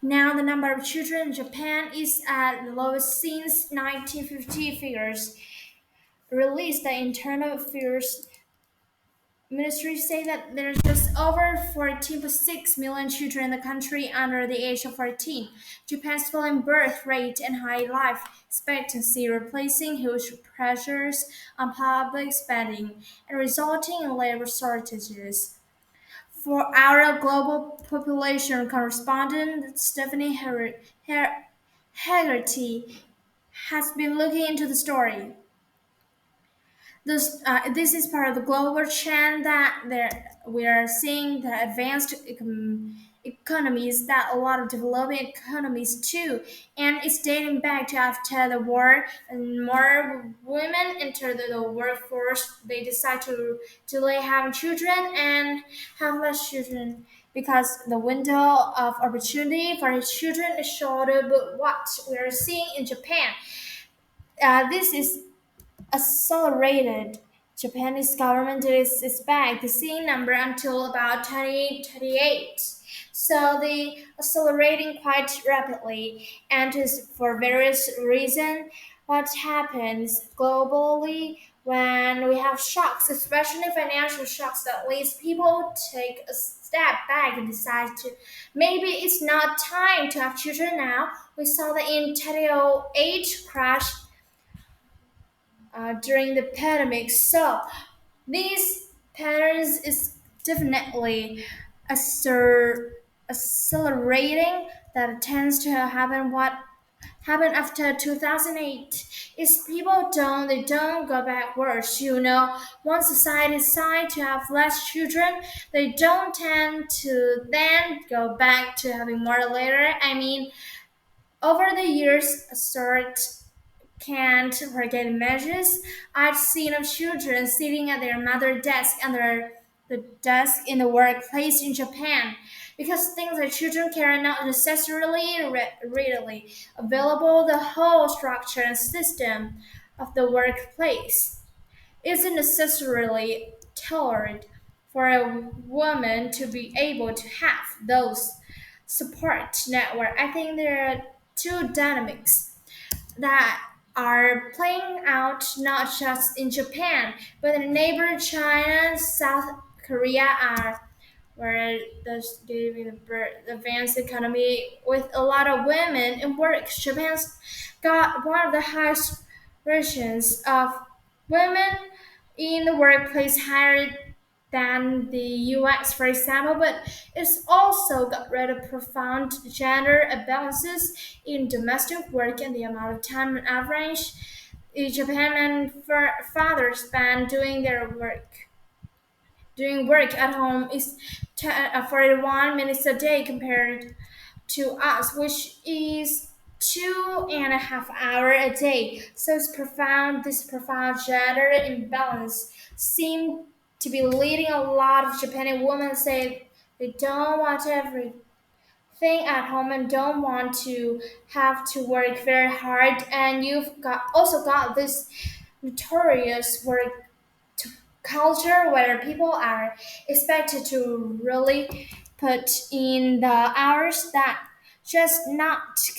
Now, the number of children in Japan is at the lowest since 1950. Figures released the Internal Affairs Ministry say that there's just over 14.6 million children in the country under the age of 14. Japan's falling birth rate and high life expectancy replacing huge pressures on public spending and resulting in labor shortages. For our global population correspondent, Stephanie Haggerty has been looking into the story. This is part of the global trend that we are seeing the advanced economies that a lot of developing economies too, and it's dating back to after the war and more women enter the workforce. They decide to delay having children and have less children because the window of opportunity for his children is shorter. But what we are seeing in Japan, this is accelerated. Japanese government is expect the same number until about 2038. So they accelerating quite rapidly, and is for various reasons. What happens globally when we have shocks, especially financial shocks, that leads people take a step back and decide to maybe it's not time to have children now. We saw that in 2008 crash during the pandemic. So these patterns is definitely accer- accelerating that tends to happen. What happened after 2008 is people don't go backwards. Once society decide to have less children, they don't tend to then go back to having more later. I mean, over the years, sort can't forget images I've seen of children sitting at their mother desk under the desk in the workplace in Japan because things that children care are not necessarily readily available. The whole structure and system of the workplace isn't necessarily tailored for a woman to be able to have those support network. I think there are two dynamics that are playing out not just in Japan, but in neighbor China, South Korea are where the advanced economy with a lot of women in work. Japan's got one of the highest rations of women in the workplace higher than the US, for example, but it's also got rather profound gender imbalances in domestic work and the amount of time on average Japan and fathers spend doing work at home is 41 minutes a day compared to us, which is 2.5 hours a day. So this profound gender imbalance seems to be leading a lot of Japanese women say they don't want everything at home and don't want to have to work very hard. And you've got this notorious work culture where people are expected to really put in the hours that just not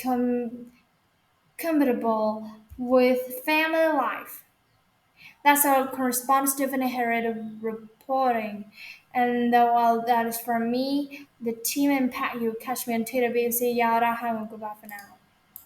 compatible with family life. That's our correspondent Stephen Herrera reporting. And while that is from me, the team impact you catch me on Twitter, BC Yada. Have a good bye for now.